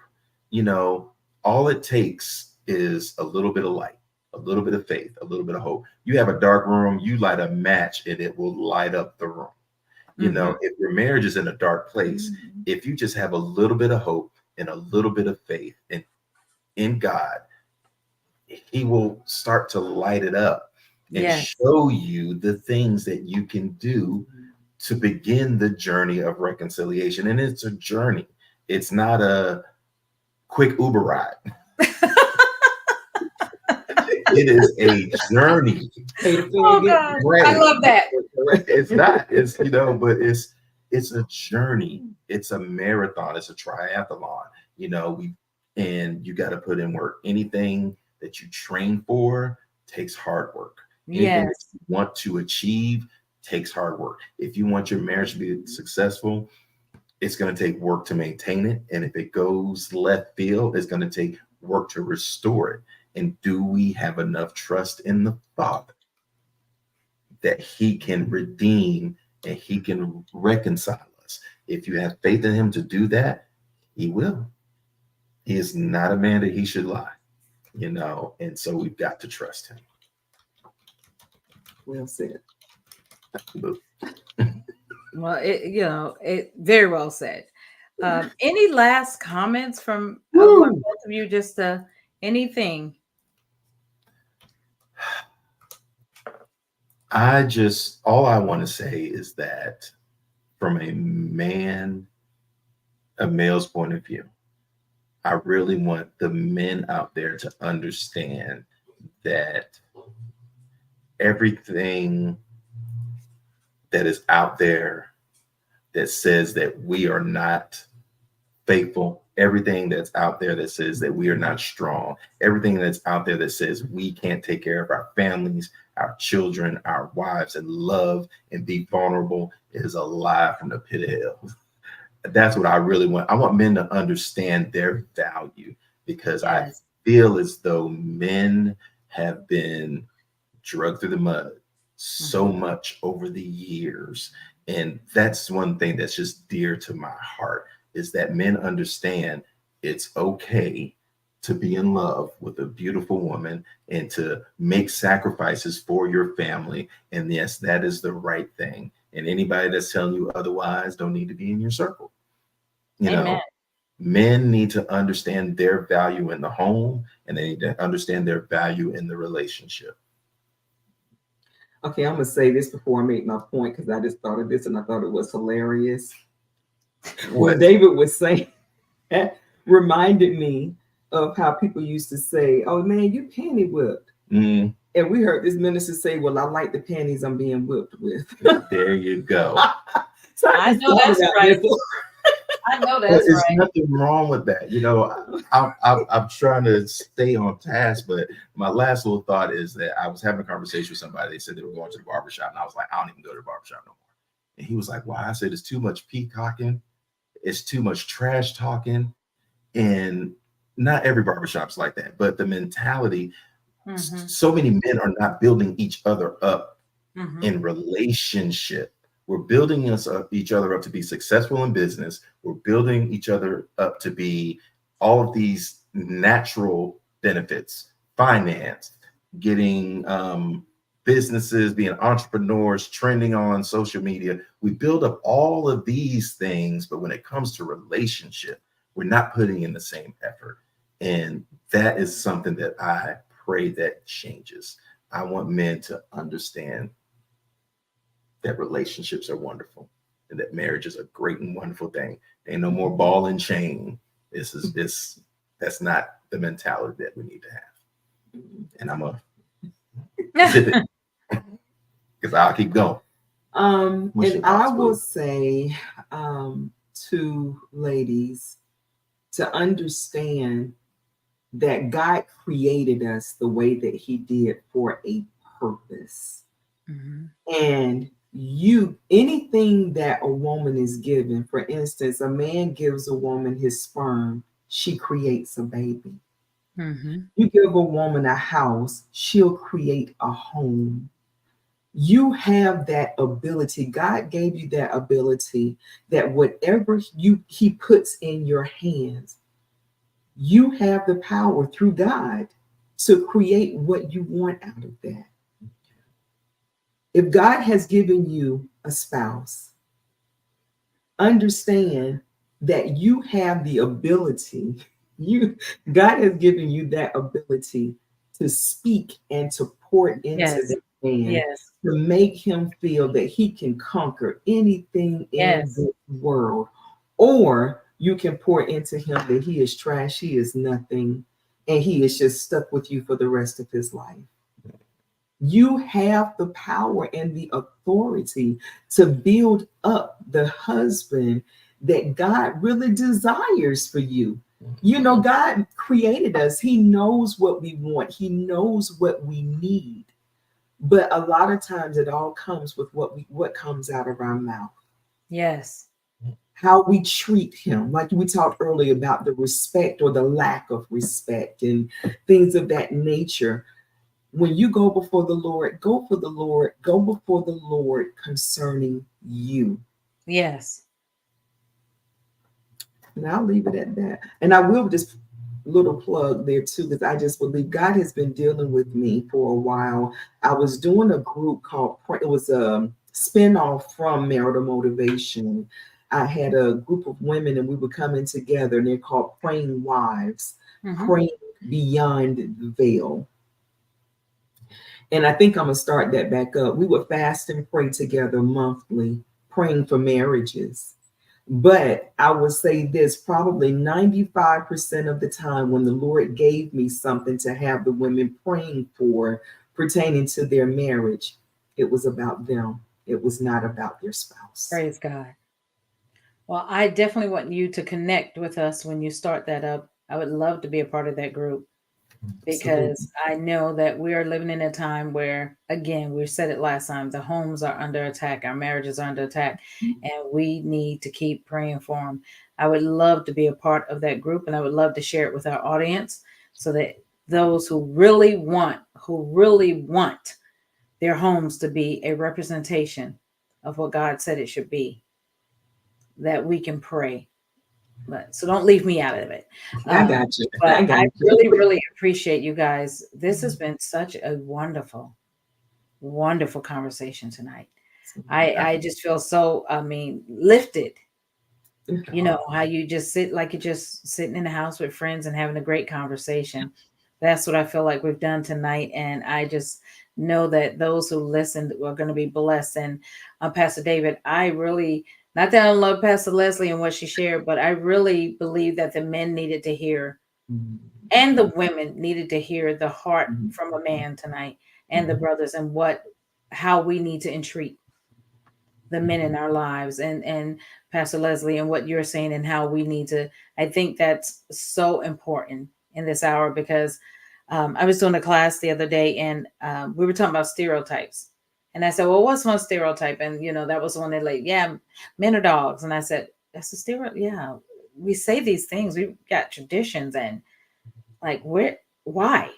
All it takes is a little bit of light, a little bit of faith, a little bit of hope. You have a dark room, you light a match and it will light up the room. If your marriage is in a dark place, if you just have a little bit of hope and a little bit of faith in God, he will start to light it up and show you the things that you can do to begin the journey of reconciliation. And it's a journey. It's not a quick Uber ride. It is a journey. Oh God, I love that. It's not. It's, you know, but it's a journey. It's a marathon. It's a triathlon. You know, and you got to put in work. Anything that you train for takes hard work. Anything that you want to achieve takes hard work. If you want your marriage to be successful, it's going to take work to maintain it. And if it goes left field, it's going to take work to restore it. And do we have enough trust in the Father that he can redeem and he can reconcile us? If you have faith in him to do that, he will. He is not a man that he should lie, you know, and so we've got to trust him. Well said. Well, it very well said. Any last comments from both of you? Just anything? All I want to say is that from a male's point of view, I really want the men out there to understand that everything that is out there that says that we are not faithful, everything that's out there that says that we are not strong, everything that's out there that says we can't take care of our families, our children, our wives, and love and be vulnerable is a lie from the pit of hell. That's what I really want. I want men to understand their value, because I feel as though men have been drugged through the mud so much over the years. And that's one thing that's just dear to my heart, is that men understand it's okay to be in love with a beautiful woman and to make sacrifices for your family. And yes, that is the right thing. And anybody that's telling you otherwise don't need to be in your circle. You know, men need to understand their value in the home, and they need to understand their value in the relationship. Okay, I'm going to say this before I make my point, because I just thought of this and I thought it was hilarious. What David was saying reminded me of how people used to say, "Oh man, you panty whipped." And we heard this minister say, "Well, I like the panties I'm being whipped with." There you go. So I know that's right. I know that's There's right. nothing wrong with that. You know, I'm trying to stay on task, but my last little thought is that I was having a conversation with somebody. They said they were going to the barbershop, and I was like, I don't even go to the barbershop no more. And he was like, why? I said, it's too much peacocking. It's too much trash talking. And not every barbershop's like that, but the mentality, so many men are not building each other up in relationship. We're building each other up to be successful in business. We're building each other up to be all of these natural benefits, finance, getting businesses, being entrepreneurs, trending on social media. We build up all of these things, but when it comes to relationship, we're not putting in the same effort. And that is something that I pray that changes. I want men to understand that relationships are wonderful and that marriage is a great and wonderful thing. Ain't no more ball and chain. That's not the mentality that we need to have. And I'm a because I'll keep going. And I will say to ladies to understand that God created us the way that he did for a purpose. And anything that a woman is given, for instance, a man gives a woman his sperm, she creates a baby. You give a woman a house, she'll create a home. You have that ability. God gave you that ability, that whatever he puts in your hands, you have the power through God to create what you want out of that. If God has given you a spouse, understand that you have the ability, God has given you that ability to speak and to pour into that man Yes. to make him feel that he can conquer anything in Yes. this world. Or you can pour into him that he is trash, he is nothing, and he is just stuck with you for the rest of his life. You have the power and the authority to build up the husband that God really desires for you. You know, God created us. He knows what we want. He knows what we need. But a lot of times it all comes with what comes out of our mouth. Yes. How we treat him. Like we talked earlier about the respect or the lack of respect and things of that nature. When you go before the Lord, go before the Lord concerning you. Yes. And I'll leave it at that. And I will just little plug there too, because I just believe God has been dealing with me for a while. I was doing a group called, it was a spinoff from Marital Motivation. I had a group of women and we were coming together, and they're called Praying Wives, Praying Beyond the Veil. And I think I'm going to start that back up. We would fast and pray together monthly, praying for marriages. But I would say this, probably 95% of the time when the Lord gave me something to have the women praying for pertaining to their marriage, it was about them. It was not about their spouse. Praise God. Well, I definitely want you to connect with us when you start that up. I would love to be a part of that group, because I know that we are living in a time where, again, we said it last time, the homes are under attack, our marriages are under attack, and we need to keep praying for them. I would love to be a part of that group, and I would love to share it with our audience so that those who really want their homes to be a representation of what God said it should be, that we can pray. But so don't leave me out of it. I got you. But I really, really appreciate you guys. This has been such a wonderful, wonderful conversation tonight. I just feel so, lifted. You know, how you just sit like you're just sitting in the house with friends and having a great conversation. That's what I feel like we've done tonight. And I just know that those who listened are going to be blessed. And Pastor David, I really, not that I don't love Pastor Leslie and what she shared, but I really believe that the men needed to hear, and the women needed to hear the heart from a man tonight, and the brothers, and how we need to entreat the men in our lives, and Pastor Leslie, and what you're saying, and how we need to. I think that's so important in this hour, because I was doing a class the other day, and we were talking about stereotypes. And I said, well, what's one stereotype? And, that was one that, like, yeah, men are dogs. And I said, that's a stereotype. Yeah, we say these things. We've got traditions, and like, why?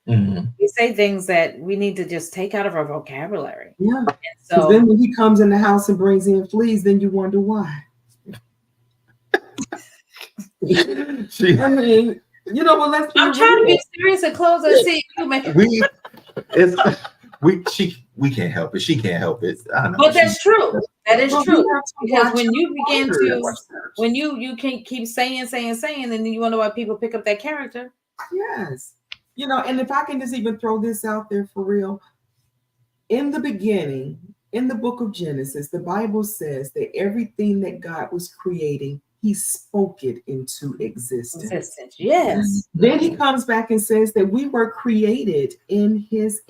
We say things that we need to just take out of our vocabulary. Yeah. So then when he comes in the house and brings in fleas, then you wonder why. I mean, let's be I'm trying to be serious and close and see you, man. We can't help it. She can't help it. I know. But that's true. That is true. Because when you begin when you can keep saying, and then you wonder why people pick up that character. Yes. And if I can just even throw this out there for real, in the beginning, in the book of Genesis, the Bible says that everything that God was creating, he spoke it into existence. Yes. Then he comes back and says that we were created in his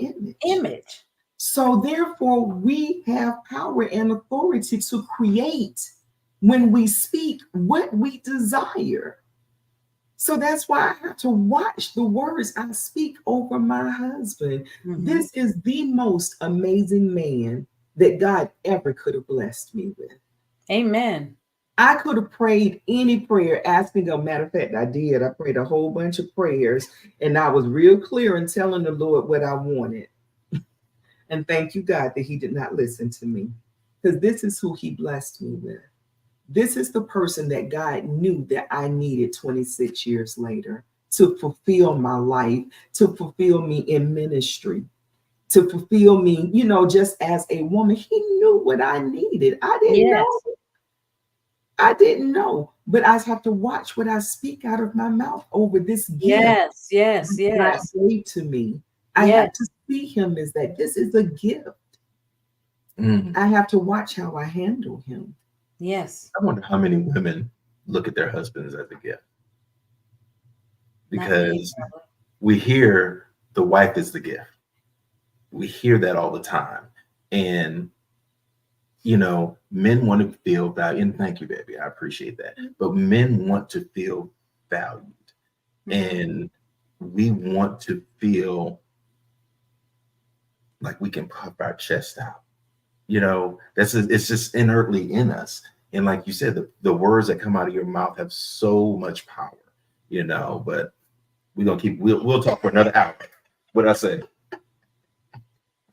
image. So therefore, we have power and authority to create when we speak what we desire. So that's why I have to watch the words I speak over my husband. This is the most amazing man that God ever could have blessed me with. Amen. I could have prayed any prayer, asking him. Matter of fact, I did. I prayed a whole bunch of prayers, and I was real clear in telling the Lord what I wanted. And thank you, God, that he did not listen to me, because this is who he blessed me with. This is the person that God knew that I needed 26 years later to fulfill my life, to fulfill me in ministry, to fulfill me, just as a woman. He knew what I needed. I didn't know. I didn't know, but I have to watch what I speak out of my mouth over this gift. Yes. God gave to me. I have to see him as that. This is a gift. Mm. I have to watch how I handle him. Yes. I wonder how many women look at their husbands as a gift. Not many, Because probably. we hear the wife is the gift. We hear that all the time. And, you know, men want to feel valued. And thank you, baby. I appreciate that. But men want to feel valued. Mhm. And we want to feel like we can puff our chest out. You know, it's just inertly in us. And like you said, the words that come out of your mouth have so much power, you know, but we'll talk for another hour. What I say?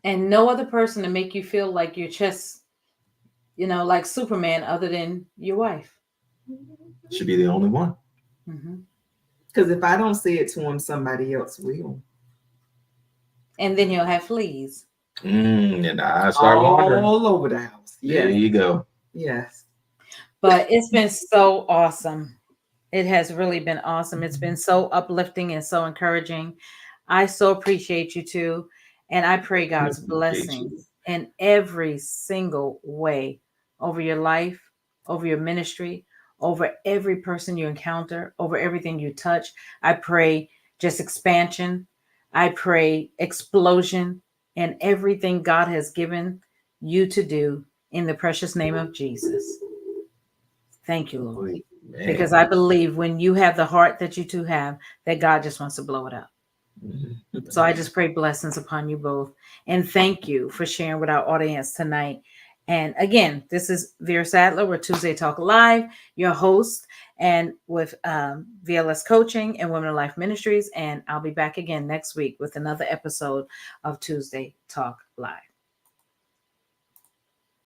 And no other person to make you feel like your chest, like Superman, other than your wife. Should be the only one. Mhm. Because if I don't say it to him, somebody else will. And then he'll have fleas. And I start wondering. All over the house. There Yes. you go. Yes. But it's been so awesome. It has really been awesome. It's been so uplifting and so encouraging. I so appreciate you too. And I pray God's Appreciate you. blessings in every single way over your life, over your ministry, over every person you encounter, over everything you touch. I pray just expansion. I pray explosion in everything God has given you to do in the precious name of Jesus. Thank you, Lord. Man. Because I believe when you have the heart that you two have, that God just wants to blow it up. So I just pray blessings upon you both. And thank you for sharing with our audience tonight. And again, this is Vera Sadler with Tuesday Talk Live, your host, and with VLS Coaching and Women of Life Ministries. And I'll be back again next week with another episode of Tuesday Talk Live.